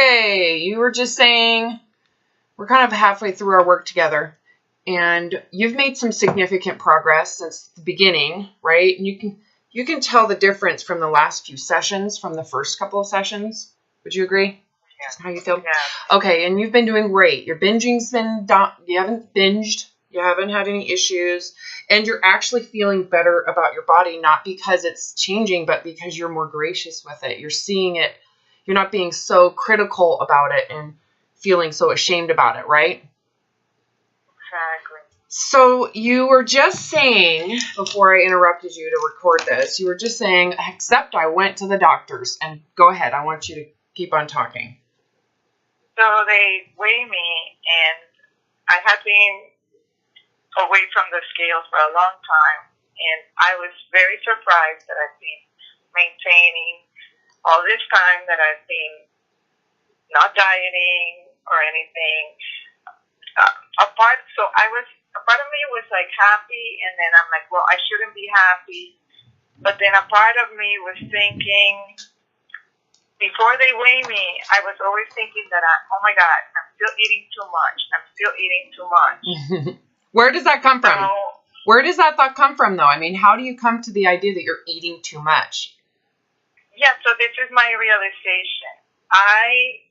Okay, you were just saying we're kind of halfway through our work together, and you've made some significant progress since the beginning, right? And you can tell the difference from the last few sessions, from the first couple of sessions. Would you agree? Yeah. That's how you feel? Yeah. Okay, and you've been doing great. Your binging's been done. You haven't binged. You haven't had any issues. And you're actually feeling better about your body, not because it's changing, but because you're more gracious with it. You're seeing it. You're not being so critical about it and feeling so ashamed about it, right? Exactly. So you were just saying, before I interrupted you to record this, you were just saying, except I went to the doctors. And go ahead. I want you to keep on talking. So they weigh me, and I had been away from the scales for a long time, and I was very surprised that I've been maintaining all this time, that I've been not dieting or anything. A part of me was like happy, and then I'm like, well, I shouldn't be happy. But then a part of me was thinking, before they weigh me, I was always thinking that, oh my God, I'm still eating too much. I'm still eating too much. Where does that come from? So, where does that thought come from, though? I mean, how do you come to the idea that you're eating too much? yeah, so this is my realization. I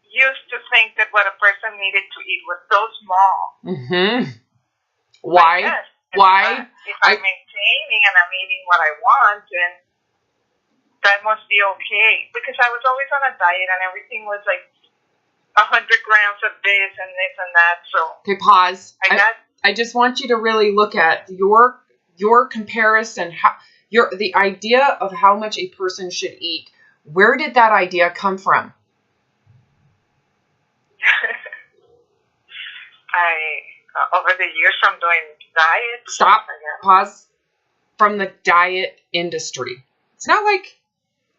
used to think that what a person needed to eat was so small. Mm-hmm. Why? Yes, Why? If I'm maintaining and I'm eating what I want, then that must be okay. Because I was always on a diet, and everything was like 100 grams of this and this and that. So okay, pause. I just want you to really look at your comparison, the idea of how much a person should eat. Where did that idea come from? Over the years from doing diets. Stop. Pause. From the diet industry. It's not like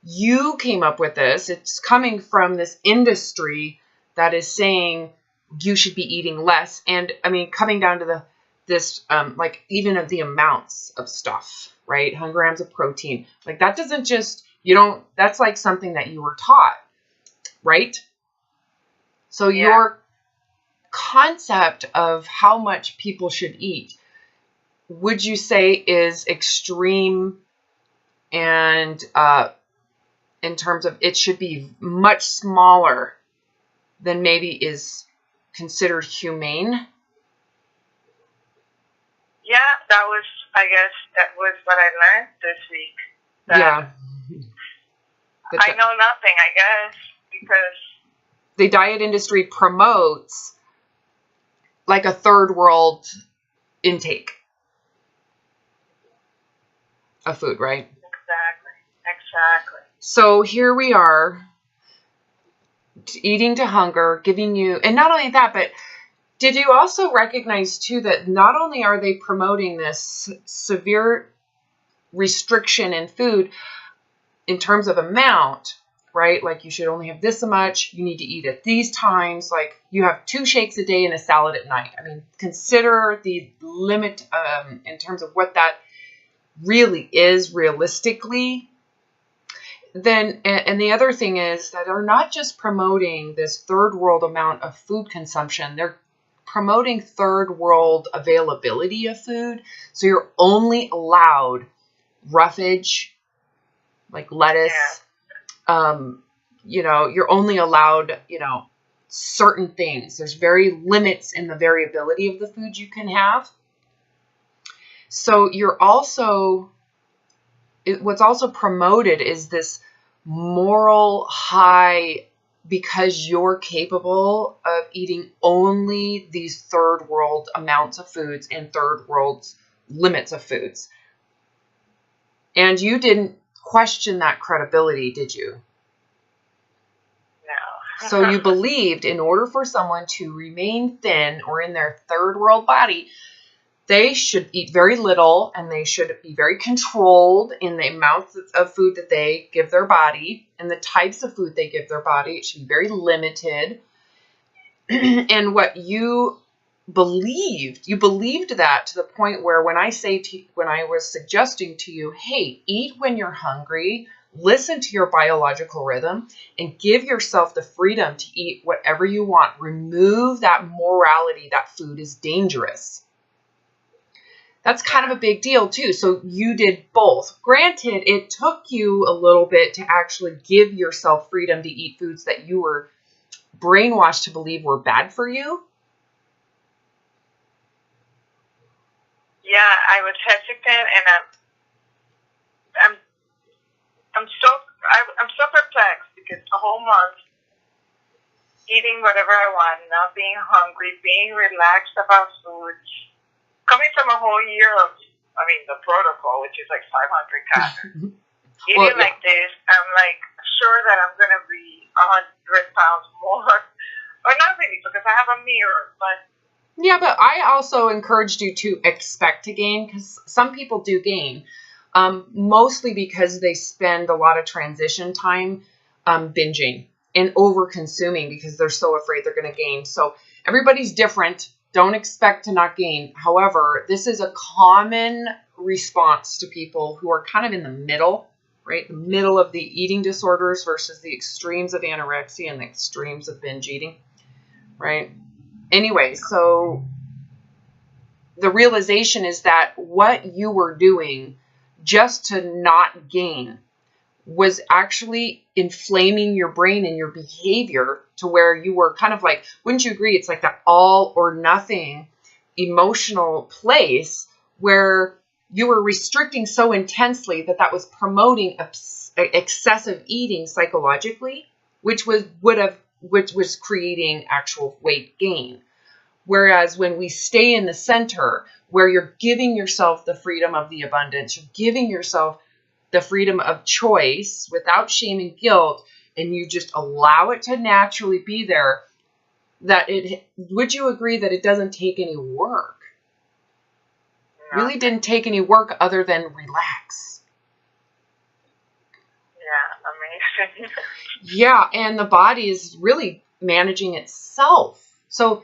you came up with this. It's coming from this industry that is saying you should be eating less. And I mean, coming down to like even of the amounts of stuff, right? 100 grams of protein. Like that doesn't just, that's like something that you were taught, right? So yeah. Your concept of how much people should eat, would you say is extreme, and in terms of it should be much smaller than maybe is considered humane? Yeah, I guess that was what I learned this week. Yeah. I know nothing, I guess, because the diet industry promotes like a third world intake of food, right? Exactly. So here we are, eating to hunger, giving you, and not only that, but did you also recognize too that not only are they promoting this severe restriction in food in terms of amount, right? Like you should only have this much, you need to eat at these times, like you have 2 shakes a day and a salad at night. I mean, consider the limit in terms of what that really is realistically. Then, and the other thing is that they're not just promoting this third world amount of food consumption, they're promoting third world availability of food. So you're only allowed roughage, like lettuce. Yeah. You're only allowed, certain things. There's very limits in the variability of the food you can have. So you're also, what's also promoted is this moral high, because you're capable of eating only these third world amounts of foods and third world limits of foods. And you didn't question that credibility, did you? No. So you believed in order for someone to remain thin or in their third world body, they should eat very little, and they should be very controlled in the amounts of food that they give their body and the types of food they give their body. It should be very limited. And what you believed that to the point where when I was suggesting to you, hey, eat when you're hungry, listen to your biological rhythm and give yourself the freedom to eat whatever you want. Remove that morality that food is dangerous. That's kind of a big deal too. So you did both. Granted, it took you a little bit to actually give yourself freedom to eat foods that you were brainwashed to believe were bad for you. Yeah, I was hesitant, and I'm so perplexed because the whole month eating whatever I want, not being hungry, being relaxed about food, coming from a whole year of, the protocol, which is like 500 calories. Eating like this, I'm like sure that I'm gonna be 100 pounds more, or not really because I have a mirror, but. Yeah, but I also encouraged you to expect to gain, because some people do gain, mostly because they spend a lot of transition time binging and over-consuming because they're so afraid they're going to gain. So everybody's different. Don't expect to not gain. However, this is a common response to people who are kind of in the middle, right? The middle of the eating disorders versus the extremes of anorexia and the extremes of binge eating, right? Anyway, so the realization is that what you were doing just to not gain was actually inflaming your brain and your behavior to where you were kind of like, wouldn't you agree? It's like that all or nothing emotional place where you were restricting so intensely that was promoting excessive eating psychologically, which was creating actual weight gain. Whereas when we stay in the center, where you're giving yourself the freedom of the abundance, you're giving yourself the freedom of choice without shame and guilt, and you just allow it to naturally be there, would you agree that it doesn't take any work? No. Really didn't take any work other than relax. Yeah, amazing. Yeah, and the body is really managing itself. So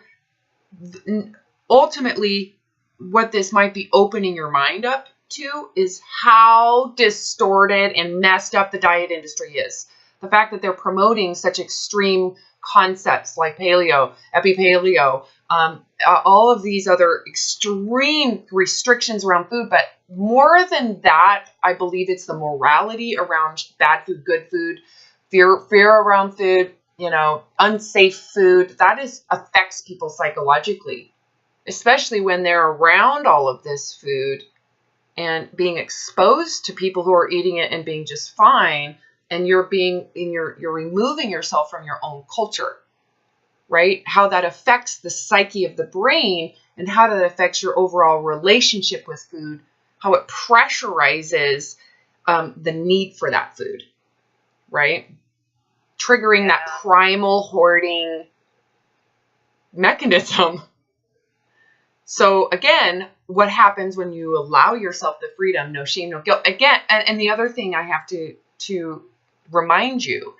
ultimately, what this might be opening your mind up to is how distorted and messed up the diet industry is. The fact that they're promoting such extreme concepts like paleo, epipaleo, all of these other extreme restrictions around food. But more than that, I believe it's the morality around bad food, good food, fear around food, unsafe food. That affects people psychologically, especially when they're around all of this food and being exposed to people who are eating it and being just fine. And you're removing yourself from your own culture, right? How that affects the psyche of the brain and how that affects your overall relationship with food, how it pressurizes the need for that food, right? Triggering that primal hoarding mechanism. So again, what happens when you allow yourself the freedom, no shame, no guilt? Again, and the other thing I have to remind you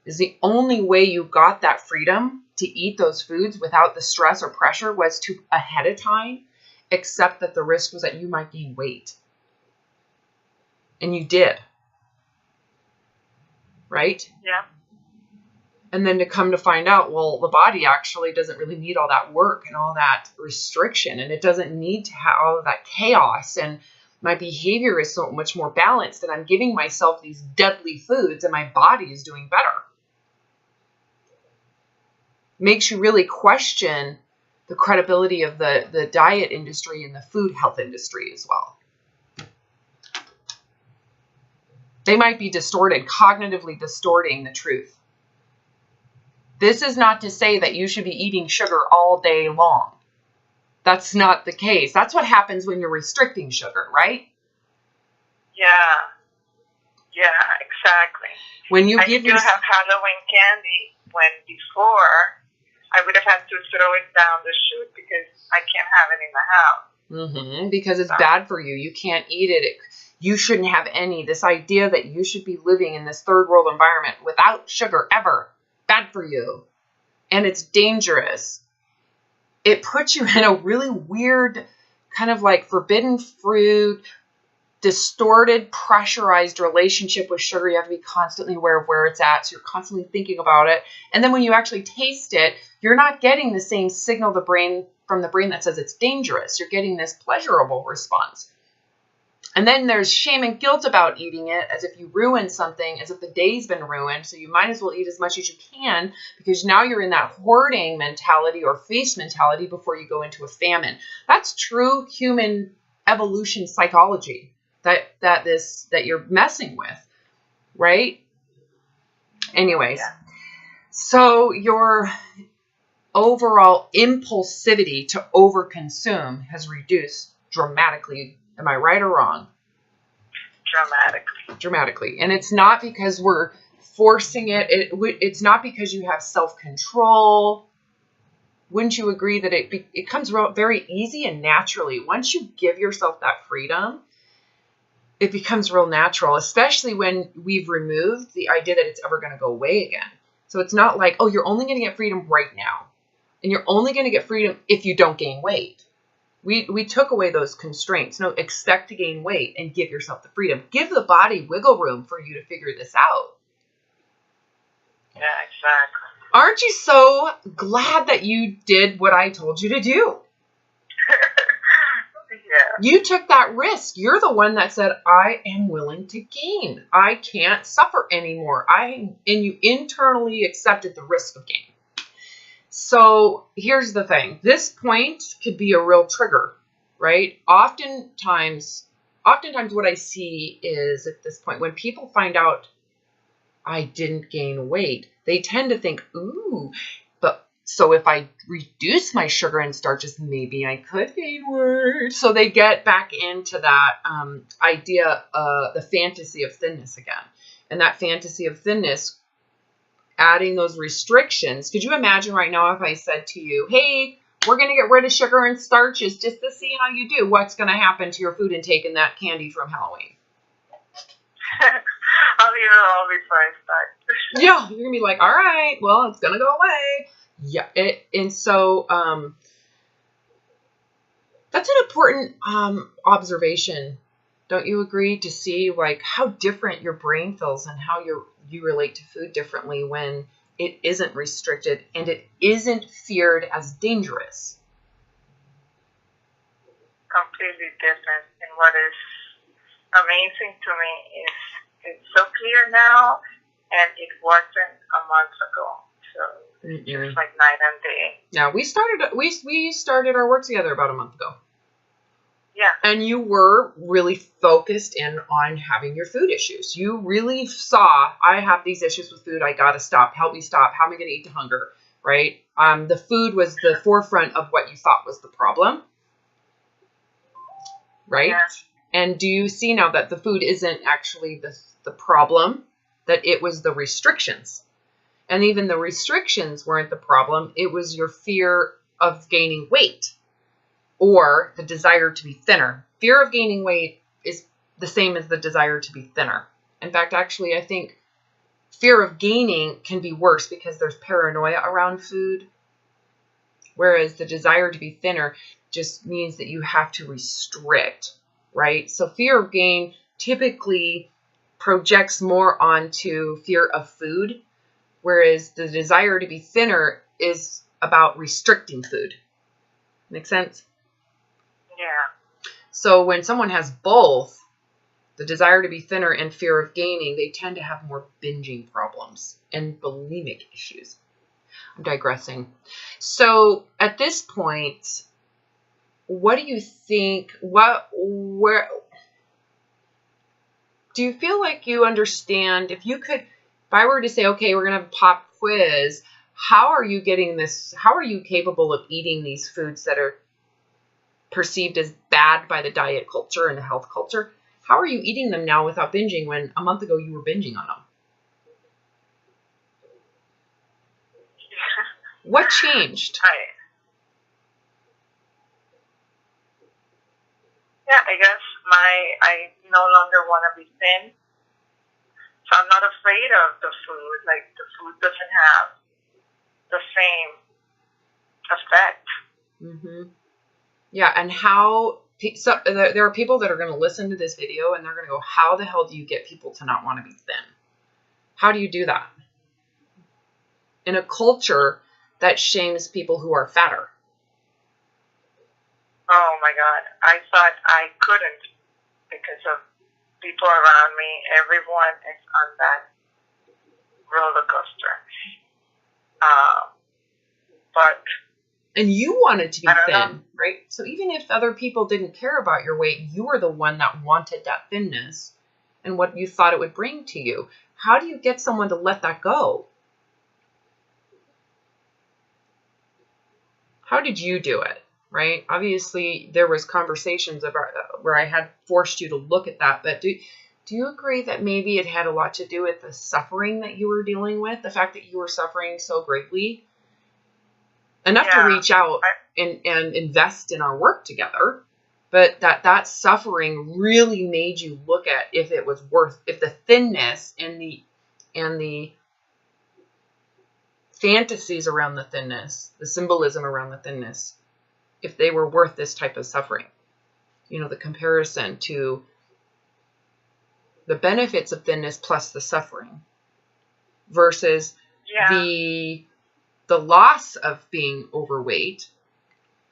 is the only way you got that freedom to eat those foods without the stress or pressure was to ahead of time accept that the risk was that you might gain weight. And you did. Right? Yeah. And then to come to find out, well, the body actually doesn't really need all that work and all that restriction, and it doesn't need to have all of that chaos, and my behavior is so much more balanced, and I'm giving myself these deadly foods and my body is doing better. Makes you really question the credibility of the diet industry and the food health industry as well. They might be cognitively distorting the truth. This is not to say that you should be eating sugar all day long. That's not the case. That's what happens when you're restricting sugar, right? Yeah, exactly. When you I still have Halloween candy when before I would have had to throw it down the chute because I can't have it in the house. Because it's bad for you. You can't eat it. You shouldn't have any. This idea that you should be living in this third world environment without sugar ever. Bad for you. And it's dangerous. It puts you in a really weird kind of like forbidden fruit, distorted, pressurized relationship with sugar. You have to be constantly aware of where it's at. So you're constantly thinking about it. And then when you actually taste it, you're not getting the same signal from the brain that says it's dangerous. You're getting this pleasurable response. And then there's shame and guilt about eating it, as if you ruined something, as if the day's been ruined. So you might as well eat as much as you can, because now you're in that hoarding mentality or feast mentality before you go into a famine. That's true human evolution psychology that you're messing with, right? Anyways, so your overall impulsivity to overconsume has reduced dramatically. Am I right or wrong? Dramatically. And it's not because we're forcing it. It's not because you have self-control. Wouldn't you agree that it comes very easy and naturally? Once you give yourself that freedom, it becomes real natural, especially when we've removed the idea that it's ever going to go away again. So it's not like, oh, you're only going to get freedom right now. And you're only going to get freedom if you don't gain weight. We took away those constraints. No, expect to gain weight and give yourself the freedom. Give the body wiggle room for you to figure this out. Yeah, exactly. Aren't you so glad that you did what I told you to do? Yeah. You took that risk. You're the one that said, I am willing to gain. I can't suffer anymore. And you internally accepted the risk of gain. So here's the thing. This point could be a real trigger, right? Oftentimes what I see is at this point, when people find out I didn't gain weight, they tend to think, ooh, but so if I reduce my sugar and starches, maybe I could gain weight. So they get back into that idea, the fantasy of thinness again. And that fantasy of thinness, adding those restrictions. Could you imagine right now if I said to you, hey, we're going to get rid of sugar and starches just to see how you do? What's going to happen to your food intake and that candy from Halloween? I'll eat it all before I start. Yeah, you're going to be like, all right, well, it's going to go away. Yeah. And so that's an important observation. Don't you agree, to see like how different your brain feels and how you relate to food differently when it isn't restricted and it isn't feared as dangerous? Completely different. And what is amazing to me is it's so clear now, and it wasn't a month ago. So it's just like night and day. Yeah, we started our work together about a month ago. Yeah. And you were really focused in on having your food issues. You really saw, I have these issues with food. I got to stop. Help me stop. How am I going to eat to hunger? Right? The food was the forefront of what you thought was the problem. Right? Yeah. And do you see now that the food isn't actually the problem, that it was the restrictions? And even the restrictions weren't the problem. It was your fear of gaining weight, or the desire to be thinner. Fear of gaining weight is the same as the desire to be thinner. In fact, actually, I think fear of gaining can be worse because there's paranoia around food, whereas the desire to be thinner just means that you have to restrict, right? So fear of gain typically projects more onto fear of food, whereas the desire to be thinner is about restricting food. Make sense? Yeah. So when someone has both, the desire to be thinner and fear of gaining, they tend to have more binging problems and bulimic issues. I'm digressing. So at this point, what do you think, where, do you feel like you understand, if I were to say, okay, we're going to have a pop quiz, how are you capable of eating these foods that are perceived as bad by the diet culture and the health culture? How are you eating them now without binging when a month ago you were binging on them? What changed? Yeah, I guess I no longer want to be thin. So I'm not afraid of the food. Like, the food doesn't have the same effect. Mm-hmm. Yeah, and how So there are people that are going to listen to this video and they're going to go, how the hell do you get people to not want to be thin? How do you do that? In a culture that shames people who are fatter. Oh my God. I thought I couldn't because of people around me. Everyone is on that roller coaster. But and you wanted to be thin, know. right? So even if other people didn't care about your weight, you were the one that wanted that thinness and what you thought it would bring to you. How do you get someone to let that go? How did you do it, right? Obviously, there was conversations about where I had forced you to look at that, but do you agree that maybe it had a lot to do with the suffering that you were dealing with, the fact that you were suffering so greatly? Enough to reach out and invest in our work together, but that suffering really made you look at if it was worth, if the thinness and the fantasies around the thinness, the symbolism around the thinness, if they were worth this type of suffering. You know, the comparison to the benefits of thinness plus the suffering versus the loss of being overweight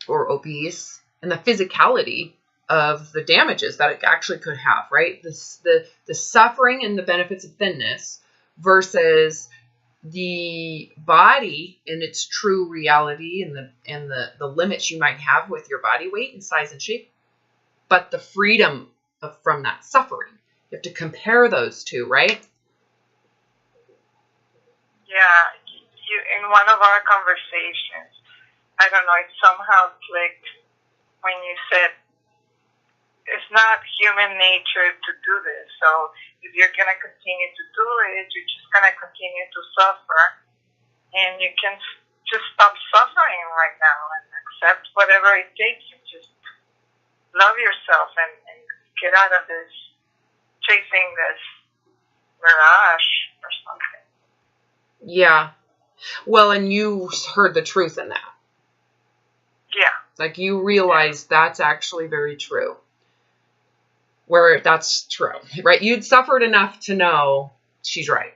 or obese and the physicality of the damages that it actually could have, right? The suffering and the benefits of thinness versus the body in its true reality and the limits you might have with your body weight and size and shape, but the freedom from that suffering. You have to compare those two, right? Yeah. In one of our conversations, I don't know, it somehow clicked when you said it's not human nature to do this. So if you're going to continue to do it, you're just going to continue to suffer. And you can just stop suffering right now and accept whatever it takes. And just love yourself and get out of this, chasing this mirage or something. Yeah. Well, and you heard the truth in that. Yeah. Like you realize that's actually very true. Where that's true, right? You'd suffered enough to know she's right.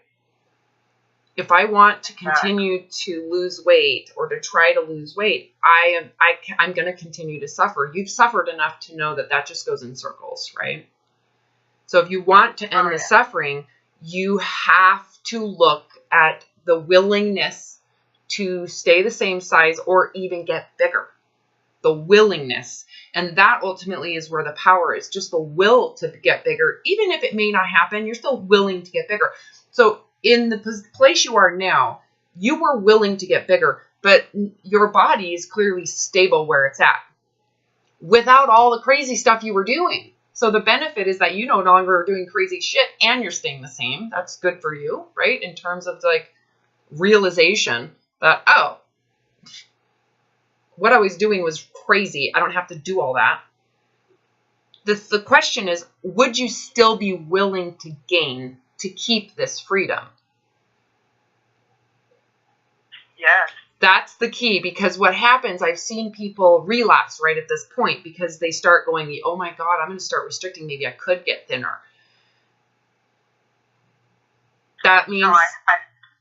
If I want to continue to lose weight or to try to lose weight, I'm going to continue to suffer. You've suffered enough to know that just goes in circles, right? So if you want to end the suffering, you have to look at the willingness to stay the same size or even get bigger. The willingness. And that ultimately is where the power is. Just the will to get bigger. Even if it may not happen, you're still willing to get bigger. So in the place you are now, you were willing to get bigger, but your body is clearly stable where it's at without all the crazy stuff you were doing. So the benefit is that you no longer are doing crazy shit and you're staying the same. That's good for you, right? In terms of like realization that, oh, what I was doing was crazy. I don't have to do all that. The question is, would you still be willing to gain to keep this freedom? Yes. That's the key, because what happens, I've seen people relapse right at this point because they start going, oh my God, I'm going to start restricting. Maybe I could get thinner. That means,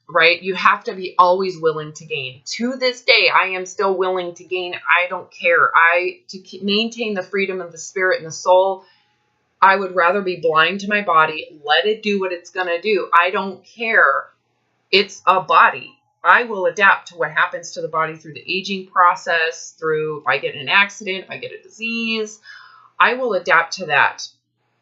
right, you have to be always willing to gain. To this day, I am still willing to gain. I don't care. To maintain the freedom of the spirit and the soul, I would rather be blind to my body, let it do what it's going to do. I don't care. It's a body. I will adapt to what happens to the body through the aging process, through if I get in an accident, if I get a disease, I will adapt to that.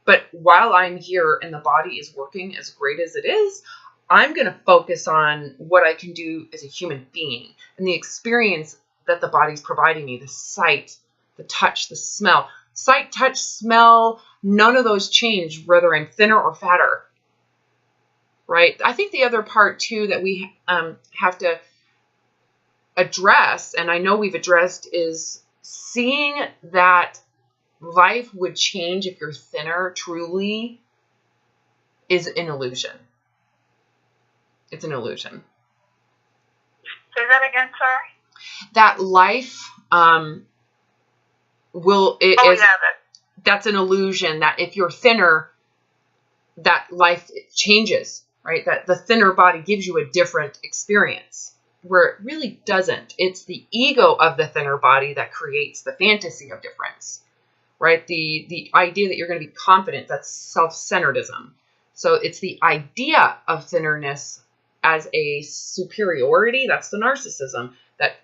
But while I'm here and the body is working as great as it is, I'm going to focus on what I can do as a human being and the experience that the body's providing me, the sight, the touch, the smell. Sight, touch, smell, none of those change whether I'm thinner or fatter. Right? I think the other part, too, that we have to address, and I know we've addressed, is seeing that life would change if you're thinner truly is an illusion. It's an illusion. Say that again, sorry? That life will... that's an illusion that if you're thinner, that life changes, right? That the thinner body gives you a different experience, where it really doesn't. It's the ego of the thinner body that creates the fantasy of difference, right? The idea that you're going to be confident, that's self-centeredism. So it's the idea of thinnerness as a superiority, that's the narcissism, that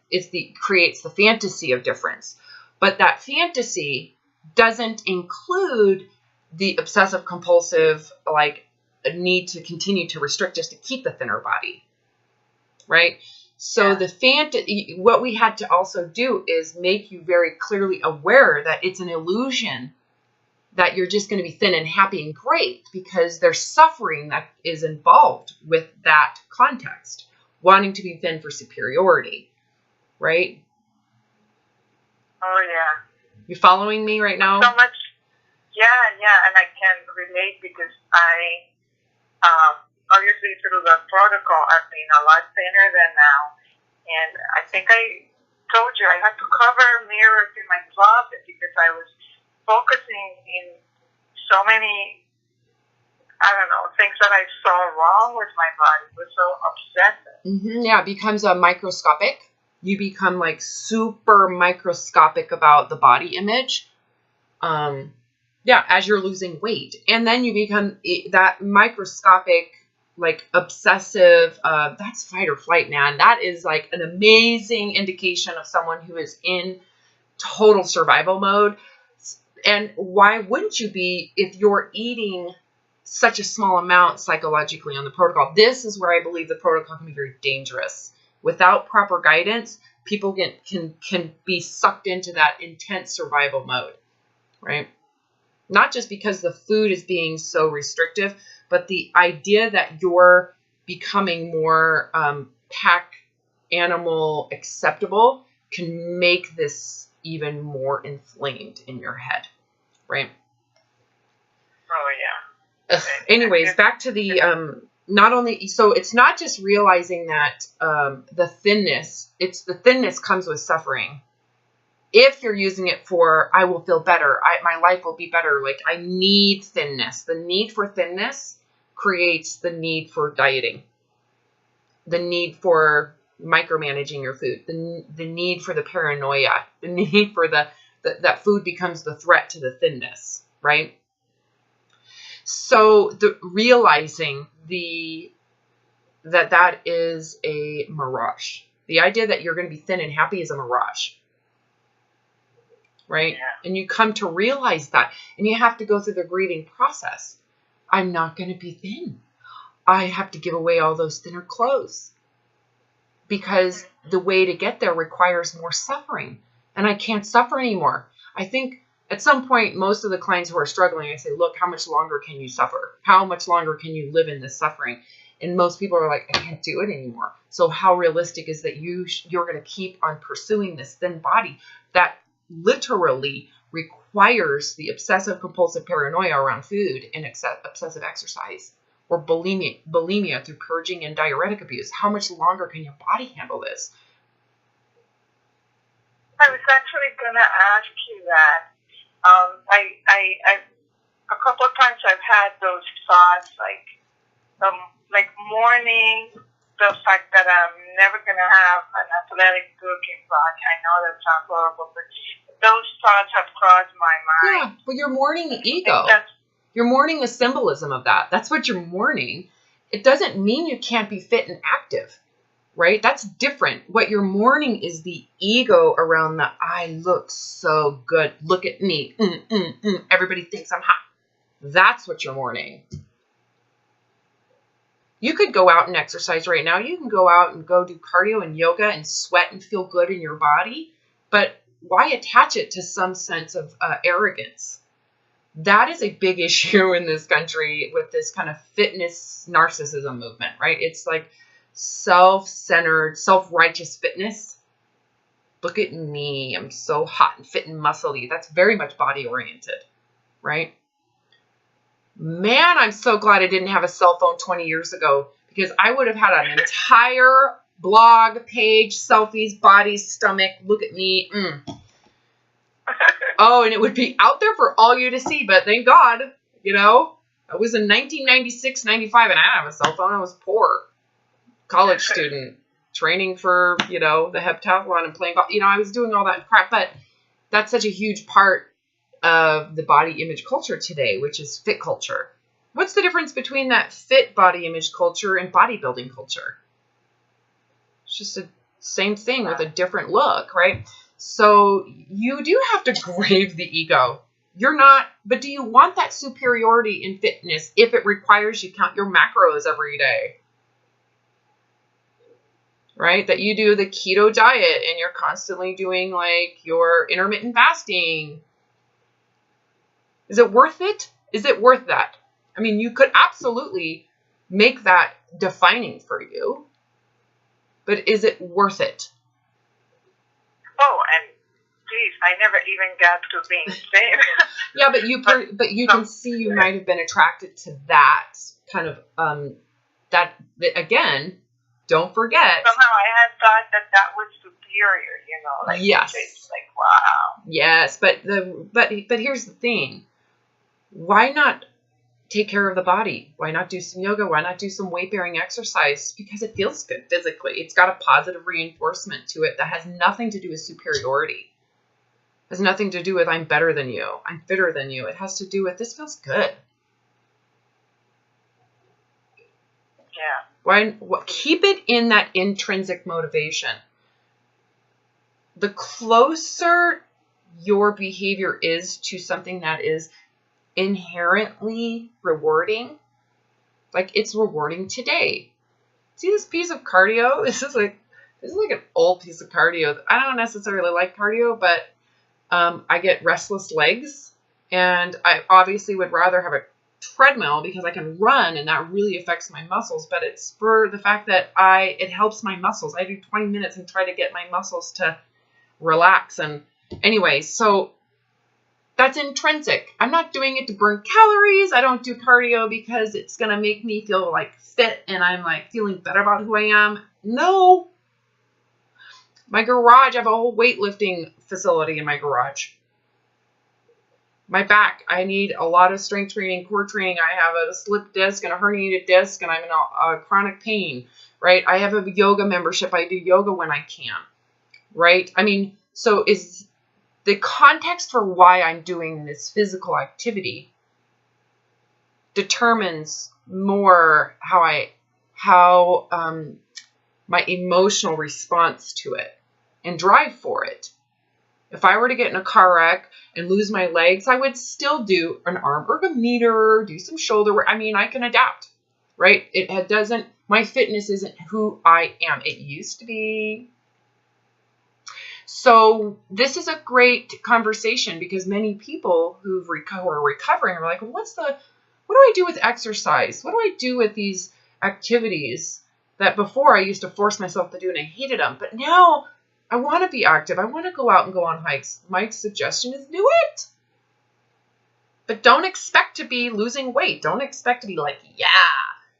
creates the fantasy of difference. But that fantasy doesn't include the obsessive compulsive, like a need to continue to restrict just to keep the thinner body, right? So what we had to also do is make you very clearly aware that it's an illusion that you're just going to be thin and happy and great, because there's suffering that is involved with that context, wanting to be thin for superiority, right? Oh, yeah. You following me right now? So much. Yeah, and I can relate because I, obviously through the protocol, I've been a lot thinner than now. And I think I told you I had to cover mirrors in my closet because I was focusing in so many, I don't know, things that I saw wrong with my body. It was so obsessive. Mm-hmm. Yeah, it becomes a microscopic. You become like super microscopic about the body image. As you're losing weight. And then you become that microscopic, like obsessive, that's fight or flight, man. That is like an amazing indication of someone who is in total survival mode. And why wouldn't you be if you're eating such a small amount psychologically on the protocol? This is where I believe the protocol can be very dangerous. Without proper guidance, people can be sucked into that intense survival mode, right? Not just because the food is being so restrictive, but the idea that you're becoming more pack animal acceptable can make this even more inflamed in your head, right? Oh, yeah. Anyways, back to the not only, so it's not just realizing that the thinness comes with suffering. If you're using it for, I will feel better, my life will be better, like I need thinness. The need for thinness creates the need for dieting, the need for micromanaging your food, the need for the paranoia, the need for that food becomes the threat to the thinness, right? So realizing that is a mirage. The idea that you're going to be thin and happy is a mirage. Right? Yeah. And you come to realize that, and you have to go through the grieving process. I'm not going to be thin. I have to give away all those thinner clothes because the way to get there requires more suffering, and I can't suffer anymore. I think at some point, most of the clients who are struggling, I say, look, how much longer can you suffer? How much longer can you live in this suffering? And most people are like, I can't do it anymore. So how realistic is that you're going to keep on pursuing this thin body that literally requires the obsessive compulsive paranoia around food and obsessive exercise, or bulimia through purging and diuretic abuse? How much longer can your body handle this? I was actually going to ask you that. I a couple of times I've had those thoughts, like mourning the fact that I'm never going to have an athletic looking body. I know that sounds horrible, but those thoughts have crossed my mind. Yeah, but you're mourning the ego. You're mourning the symbolism of that. That's what you're mourning. It doesn't mean you can't be fit and active, right? That's different. What you're mourning is the ego around the, I look so good. Look at me. Everybody thinks I'm hot. That's what you're mourning. You could go out and exercise right now. You can go out and go do cardio and yoga and sweat and feel good in your body. But why attach it to some sense of arrogance? That is a big issue in this country with this kind of fitness narcissism movement, right? It's like self-centered, self-righteous fitness. Look at me. I'm so hot and fit and muscly. That's very much body-oriented, right? Man, I'm so glad I didn't have a cell phone 20 years ago, because I would have had an entire blog page, selfies, body, stomach, look at me. Oh, and it would be out there for all you to see, but thank God, you know, I was in 1996, 95, and I didn't have a cell phone. I was poor. College student, training for, you know, the heptathlon and playing golf. You know, I was doing all that crap, but that's such a huge part of the body image culture today, which is fit culture. What's the difference between that fit body image culture and bodybuilding culture? It's just the same thing with a different look, right? So you do have to grave the ego. You're not, but do you want that superiority in fitness if it requires you count your macros every day? Right? That you do the keto diet and you're constantly doing like your intermittent fasting. Is it worth it? Is it worth that? I mean, you could absolutely make that defining for you, but is it worth it? Oh, and geez, I never even got to being thin. Yeah, but you can see you might have been attracted to that kind of that again. Don't forget. Somehow I had thought that was superior, you know, like yes, it's like wow. Yes, but here's the thing. Why not take care of the body? Why not do some yoga? Why not do some weight-bearing exercise? Because it feels good physically. It's got a positive reinforcement to it that has nothing to do with superiority. It has nothing to do with I'm better than you. I'm fitter than you. It has to do with this feels good. Yeah. Keep it in that intrinsic motivation. The closer your behavior is to something that is inherently rewarding, like it's rewarding today. See this piece of cardio? This is like an old piece of cardio. I don't necessarily like cardio, but I get restless legs, and I obviously would rather have a treadmill because I can run and that really affects my muscles, but it's for the fact that it helps my muscles. I do 20 minutes and try to get my muscles to relax. And anyway, so that's intrinsic. I'm not doing it to burn calories. I don't do cardio because it's going to make me feel like fit and I'm like feeling better about who I am. No. My garage, I have a whole weightlifting facility in my garage. My back, I need a lot of strength training, core training. I have a slipped disc and a herniated disc, and I'm in a chronic pain, right? I have a yoga membership. I do yoga when I can, right? I mean, so is the context for why I'm doing this physical activity determines more how my emotional response to it and drive for it. If I were to get in a car wreck and lose my legs, I would still do an arm ergometer, do some shoulder work. I mean, I can adapt, right? My fitness isn't who I am. It used to be. So this is a great conversation because many people who are recovering are like, well, what do I do with exercise? What do I do with these activities that before I used to force myself to do and I hated them, but now I want to be active. I want to go out and go on hikes. My suggestion is do it. But don't expect to be losing weight. Don't expect to be like, yeah,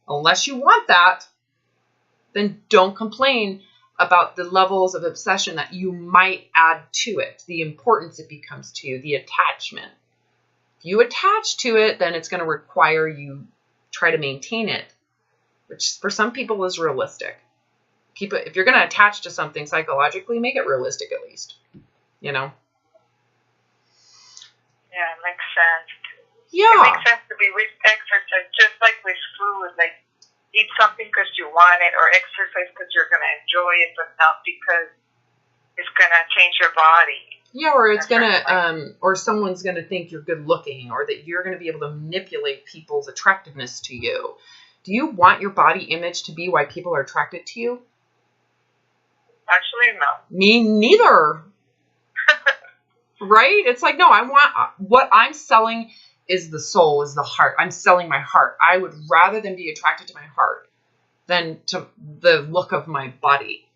unless you want that, then don't complain about the levels of obsession that you might add to it, the importance it becomes to you, the attachment. If you attach to it, then it's going to require you try to maintain it, which for some people is realistic. If you're going to attach to something psychologically, make it realistic at least, you know? Yeah, it makes sense. Yeah. It makes sense to be with exercise, just like with food, like eat something because you want it or exercise because you're going to enjoy it, but not because it's going to change your body. Yeah, or it's going to, or someone's going to think you're good looking or that you're going to be able to manipulate people's attractiveness to you. Do you want your body image to be why people are attracted to you? Actually, no. Me neither. Right? It's like, no, what I'm selling is the soul, is the heart. I'm selling my heart. I would rather than be attracted to my heart than to the look of my body.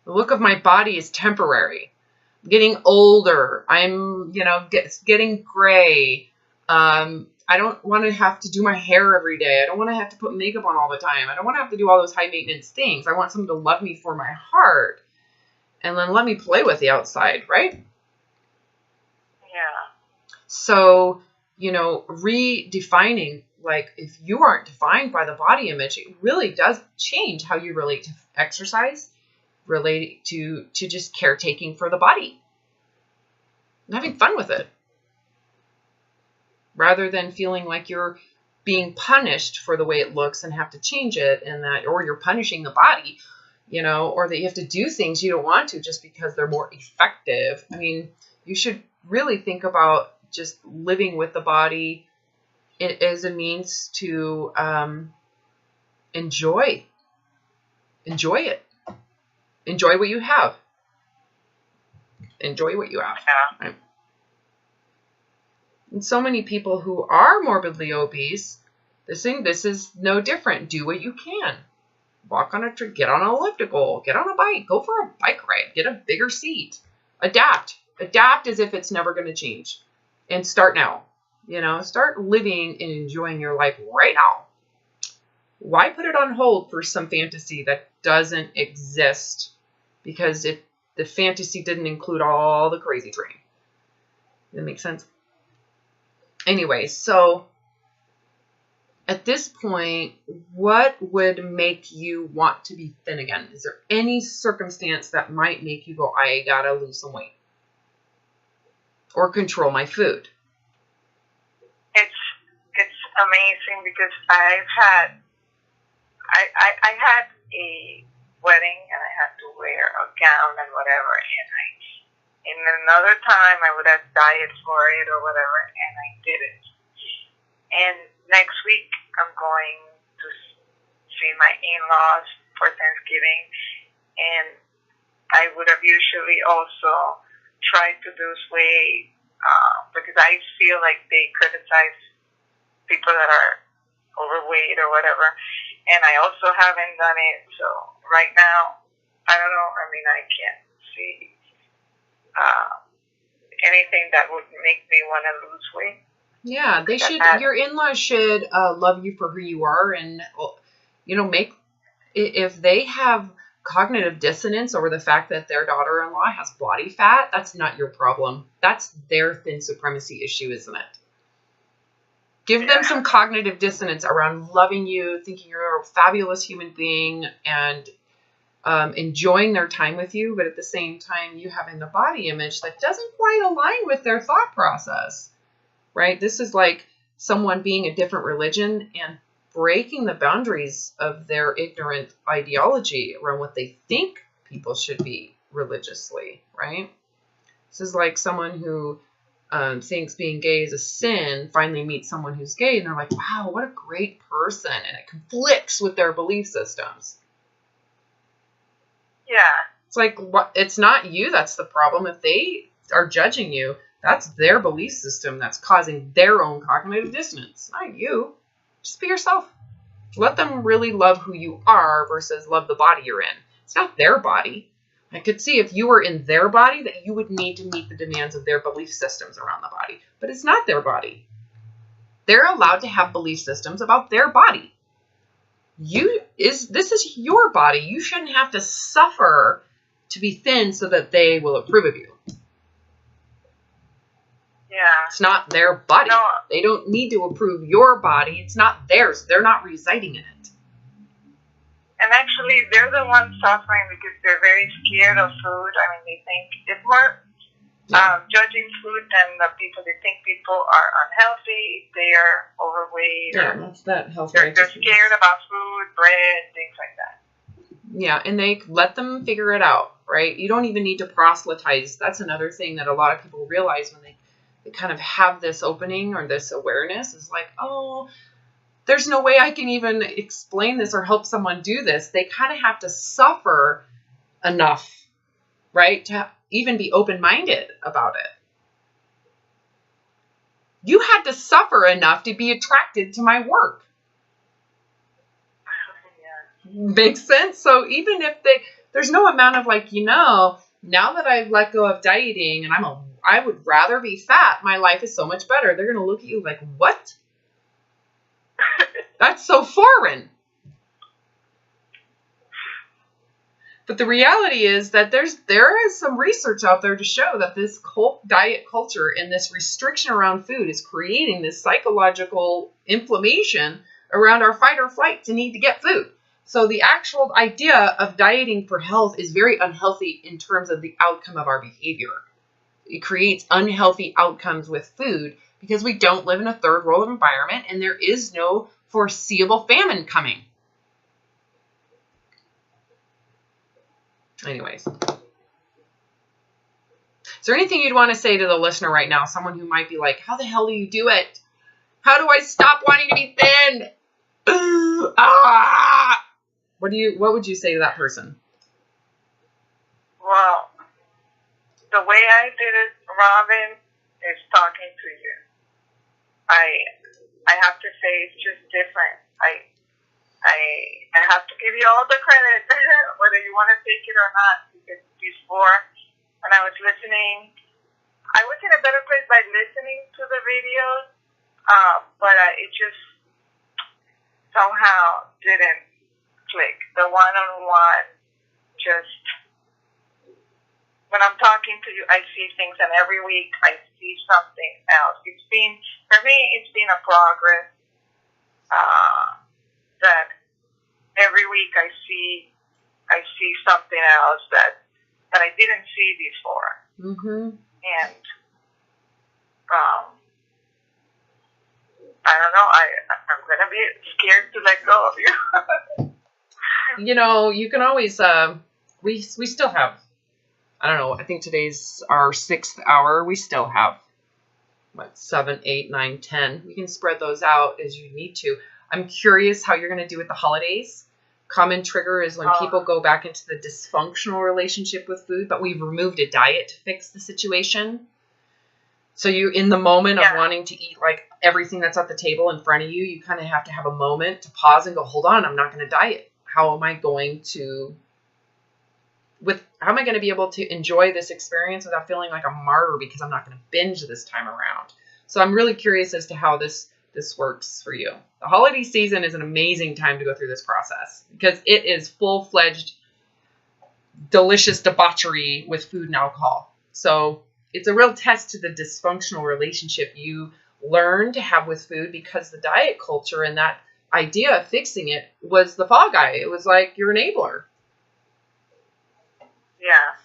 The look of my body is temporary. I'm getting older. I'm, getting gray. I don't want to have to do my hair every day. I don't want to have to put makeup on all the time. I don't want to have to do all those high maintenance things. I want someone to love me for my heart. and then let me play with the outside, right? Yeah. So, redefining, like, if you aren't defined by the body image, it really does change how you relate to exercise, relate to just caretaking for the body and having fun with it, rather than feeling like you're being punished for the way it looks and have to change it, and that, or you're punishing the body, or that you have to do things you don't want to just because they're more effective. I mean, you should really think about just living with the body as a means to enjoy it. Enjoy what you have. Enjoy what you have. Yeah. Right? And so many people who are morbidly obese, this is no different. Do what you can. Walk on a tree, get on an elliptical, get on a bike, go for a bike ride, get a bigger seat. Adapt as if it's never going to change. And start now. Start living and enjoying your life right now. Why put it on hold for some fantasy that doesn't exist? Because the fantasy didn't include all the crazy training. Does that make sense? Anyway, so at this point, what would make you want to be thin again? Is there any circumstance that might make you go, I gotta lose some weight? Or control my food? It's amazing because I had a wedding and I had to wear a gown and whatever, and in another time I would have diet for it or whatever, and I didn't. And next week I'm going to see my in-laws for Thanksgiving, and I would have usually also tried to lose weight because I feel like they criticize people that are overweight or whatever, and I also haven't done it. So right now, I don't know. I mean, I can't see anything that would make me want to lose weight. Yeah, they should. Your in-laws should love you for who you are, and if they have cognitive dissonance over the fact that their daughter-in-law has body fat, that's not your problem. That's their thin supremacy issue, isn't it? Give them some cognitive dissonance around loving you, thinking you're a fabulous human being, and enjoying their time with you, but at the same time, you having the body image that doesn't quite align with their thought process, right? This is like someone being a different religion and breaking the boundaries of their ignorant ideology around what they think people should be religiously, right? This is like someone who thinks being gay is a sin, finally meets someone who's gay, and they're like, wow, what a great person, and it conflicts with their belief systems. Yeah. It's like, it's not you that's the problem. If they are judging you, that's their belief system that's causing their own cognitive dissonance, not you. Just be yourself. Let them really love who you are versus love the body you're in. It's not their body. I could see if you were in their body that you would need to meet the demands of their belief systems around the body. But it's not their body. They're allowed to have belief systems about their body. This is your body. You shouldn't have to suffer to be thin so that they will approve of you. Yeah. It's not their body. No. They don't need to approve your body. It's not theirs. They're not residing in it. And actually, they're the ones suffering because they're very scared of food. I mean, they think it's more judging food than the people. They think people are unhealthy. They are overweight. Yeah, that's that health. They're scared about food, bread, things like that. Yeah, and they let them figure it out, right? You don't even need to proselytize. That's another thing that a lot of people realize when they kind of have this opening or this awareness is like, oh, there's no way I can even explain this or help someone do this. They kind of have to suffer enough, right, to even be open-minded about it. You had to suffer enough to be attracted to my work. Makes sense? So even if there's no amount of like, now that I've let go of dieting and I would rather be fat, my life is so much better. They're going to look at you like, what? That's so foreign. But the reality is that there is some research out there to show that this diet culture and this restriction around food is creating this psychological inflammation around our fight or flight to need to get food. So the actual idea of dieting for health is very unhealthy in terms of the outcome of our behavior. It creates unhealthy outcomes with food because we don't live in a third world environment and there is no foreseeable famine coming. Anyways. Is there anything you'd want to say to the listener right now? Someone who might be like, how the hell do you do it? How do I stop wanting to be thin? What would you say to that person? Well, the way I did it, Robin, is talking to you. I have to say it's just different. I have to give you all the credit, whether you want to take it or not, because before, when I was listening, I was in a better place by listening to the videos, but it just somehow didn't click. The one-on-one, just, when I'm talking to you, I see things, and every week I see something else. For me, it's been a progress, that every week I see something else that I didn't see before. Mm-hmm. And I don't know. I'm gonna be scared to let go of you. You know, you can always we still have, I don't know, I think today's our 6th hour. We still have 7, 8, 9, 10. We can spread those out as you need to. I'm curious how you're going to do with the holidays. Common trigger is when people go back into the dysfunctional relationship with food, but we've removed a diet to fix the situation. So you, in the moment of wanting to eat like everything that's at the table in front of you, you kind of have to have a moment to pause and go, hold on, I'm not going to diet. How am I going to be able to enjoy this experience without feeling like a martyr because I'm not going to binge this time around? So I'm really curious as to how this works for you. The holiday season is an amazing time to go through this process because it is full-fledged, delicious debauchery with food and alcohol. So it's a real test to the dysfunctional relationship you learn to have with food because the diet culture and that idea of fixing it was the fall guy. It was like your enabler. Yeah.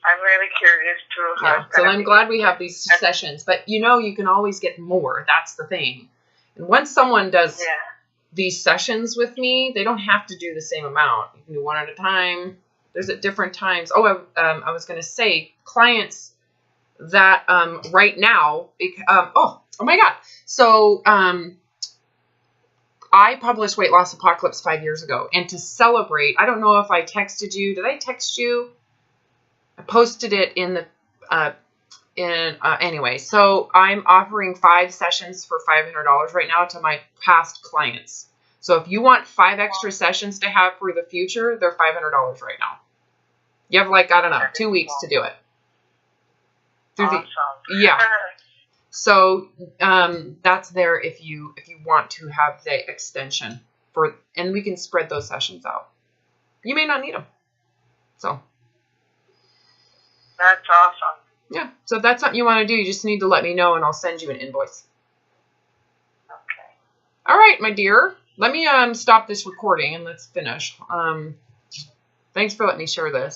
I'm really curious too. Yeah. So I'm glad we have these sessions, but you know, you can always get more. That's the thing. And once someone does these sessions with me, they don't have to do the same amount. You can do one at a time. There's at different times. Oh, I was going to say clients that right now, oh my God. So I published Weight Loss Apocalypse 5 years ago. And to celebrate, I don't know if I texted you. Did I text you? I posted it in the anyway, so I'm offering 5 sessions for $500 right now to my past clients. So if you want 5 extra sessions to have for the future, they're $500 right now. You have like, I don't know, 2 weeks to do it. Yeah. So that's there if you want to have the extension and we can spread those sessions out. You may not need them. So that's awesome. Yeah. So if that's something you want to do, you just need to let me know and I'll send you an invoice. Okay. All right, my dear. Let me stop this recording and let's finish. Thanks for letting me share this.